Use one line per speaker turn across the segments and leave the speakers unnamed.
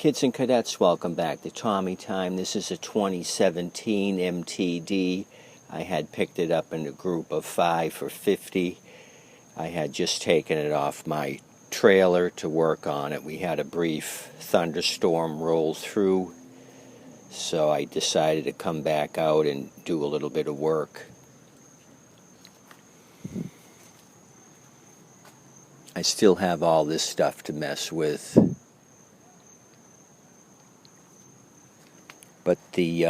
Kids and cadets, welcome back to Tommy Time. This is a 2017 MTD. I had picked it up in a group of 5 for $50. I had just taken it off my trailer to work on it. We had a brief thunderstorm roll through, so I decided to come back out and do a little bit of work. I still have all this stuff to mess with. But the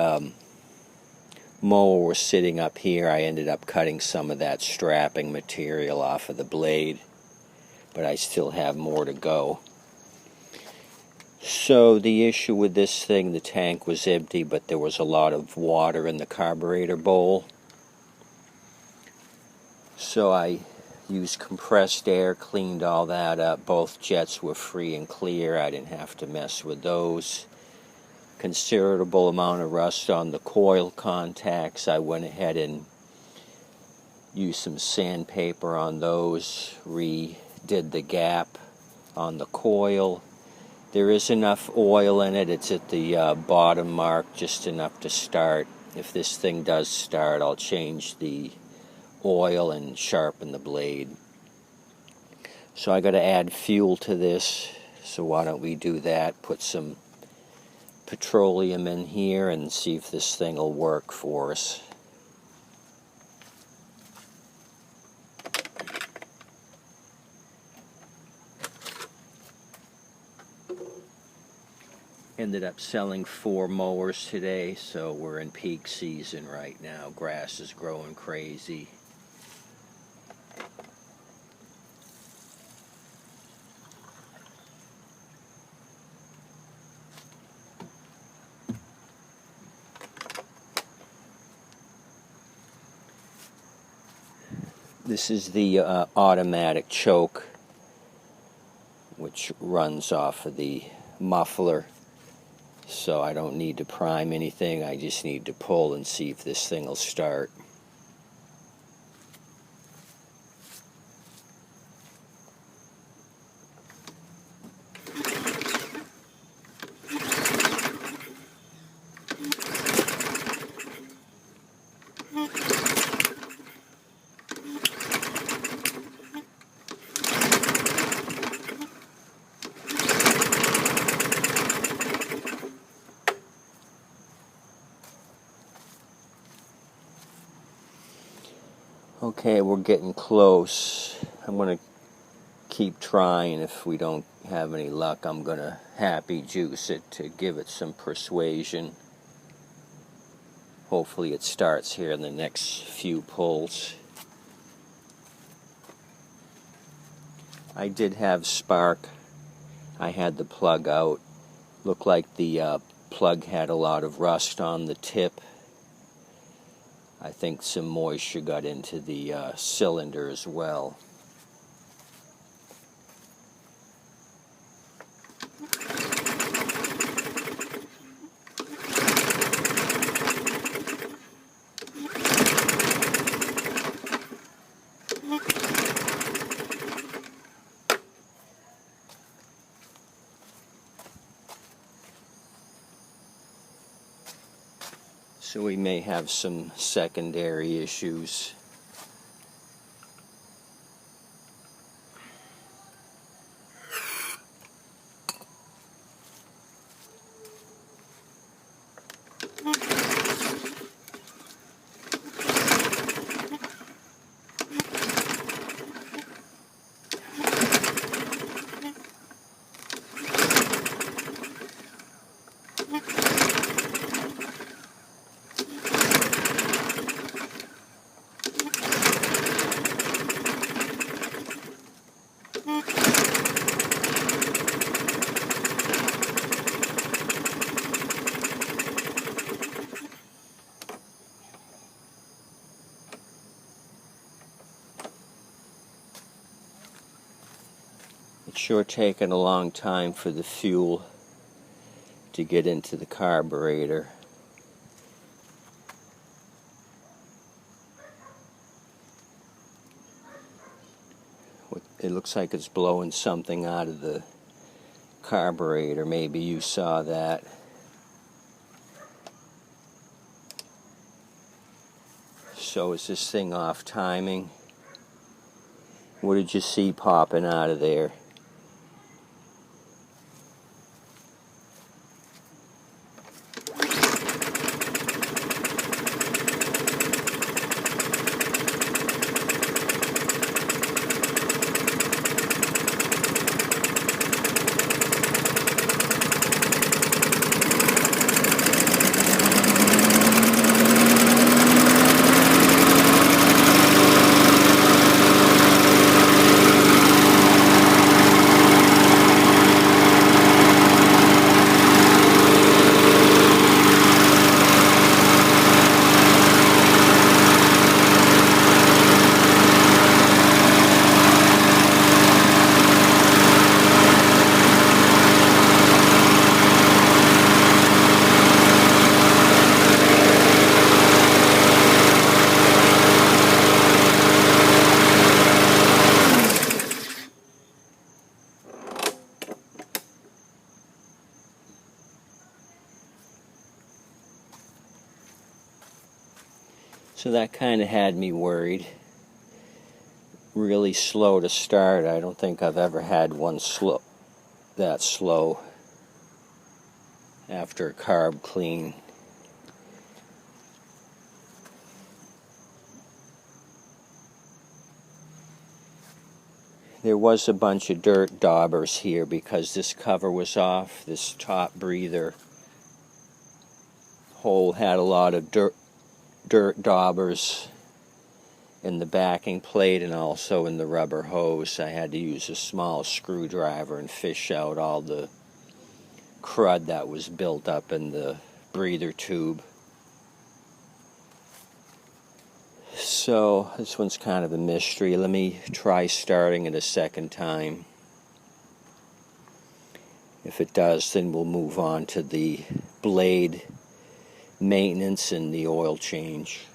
mower was sitting up here. I ended up cutting some of that strapping material off of the blade, but I still have more to go. So the issue with this thing, the tank was empty, but there was a lot of water in the carburetor bowl. So I used compressed air, cleaned all that up. Both jets were free and clear. I didn't have to mess with those. Considerable amount of rust on the coil contacts. I went ahead and used some sandpaper on those, redid the gap on the coil. There is enough oil in it. It's at the bottom mark, just enough to start. If this thing does start, I'll change the oil and sharpen the blade. So I got to add fuel to this, so why don't we do that? Put some petroleum in here and see if this thing will work for us. Ended up selling 4 mowers today, so we're in peak season right now. Grass is growing crazy. This is the automatic choke, which runs off of the muffler, so I don't need to prime anything. I just need to pull and see if this thing will start. Okay, we're getting close. I'm going to keep trying. If we don't have any luck, I'm going to happy juice it to give it some persuasion. Hopefully it starts here in the next few pulls. I did have spark. I had the plug out. Looked like the plug had a lot of rust on the tip. I think some moisture got into the cylinder as well. So we may have some secondary issues. It's sure taken a long time for the fuel to get into the carburetor. It looks like it's blowing something out of the carburetor. Maybe you saw that. So is this thing off timing? What did you see popping out of there? So that kind of had me worried. Really slow to start. I don't think I've ever had one that slow after a carb clean. There was a bunch of dirt daubers here because this cover was off. This top breather hole had a lot of dirt daubers in the backing plate and also in the rubber hose. I had to use a small screwdriver and fish out all the crud that was built up in the breather tube. So this one's kind of a mystery. Let me try starting it a second time. If it does, then we'll move on to the blade maintenance and the oil change.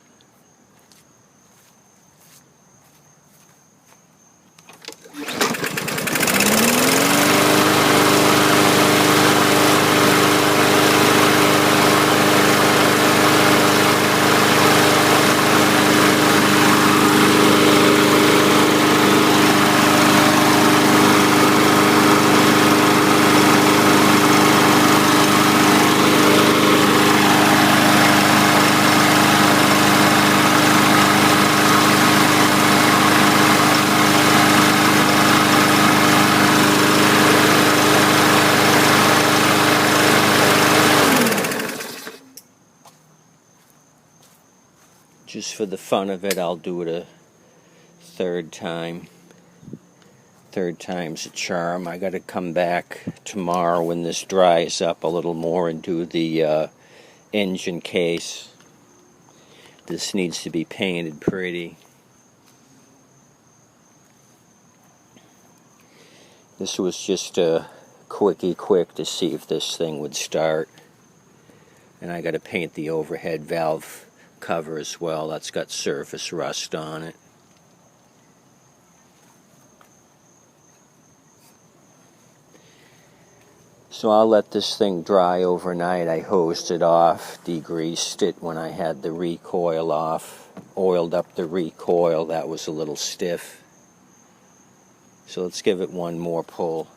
Just for the fun of it, I'll do it a third time. Third time's a charm. I got to come back tomorrow when this dries up a little more and do the engine case. This needs to be painted pretty. This was just a quick to see if this thing would start. And I got to paint the overhead valve cover as well. That's got surface rust on it. So I'll let this thing dry overnight. I hosed it off, degreased it when I had the recoil off, oiled up the recoil. That was a little stiff. So let's give it one more pull.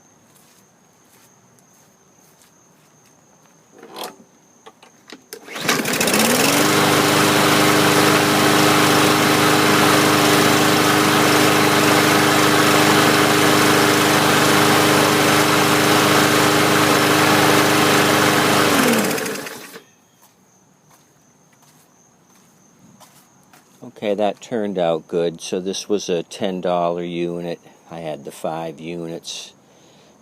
Okay, that turned out good. So this was a $10 unit. I had the 5 units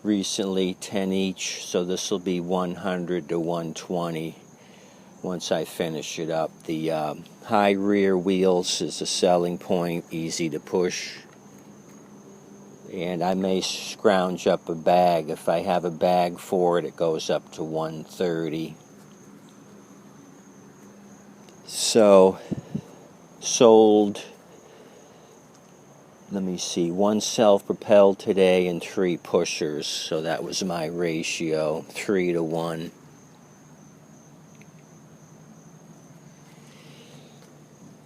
recently, 10 each. So this will be $100 to $120 once I finish it up. The high rear wheels is a selling point, easy to push. And I may scrounge up a bag. If I have a bag for it, it goes up to $130. So sold let me see, 1 self-propelled today and 3 pushers, so that was my ratio, 3 to 1.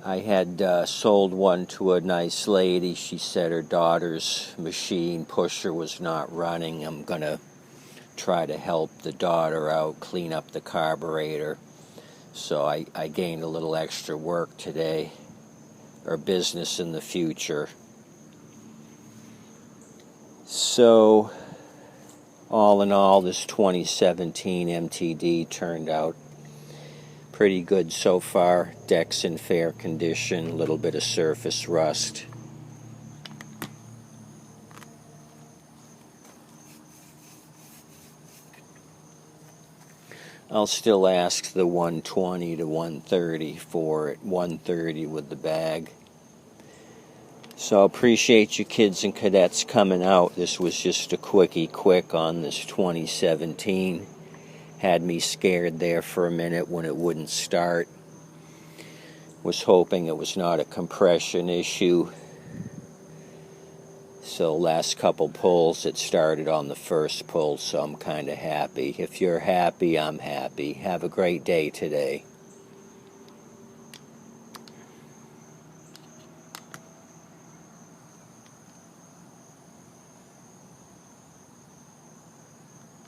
I had sold one to a nice lady. She said her daughter's machine pusher was not running. I'm going to try to help the daughter out, clean up the carburetor. So I gained a little extra work today, or business in the future. So, all in all, this 2017 MTD turned out pretty good so far. Deck's in fair condition, a little bit of surface rust. I'll still ask the 120 to 130 for it, 130 with the bag. So I appreciate you kids and cadets coming out. This was just a quick on this 2017. Had me scared there for a minute when it wouldn't start. Was hoping it was not a compression issue. So last couple pulls, it started on the first pull, so I'm kind of happy. If you're happy, I'm happy. Have a great day today.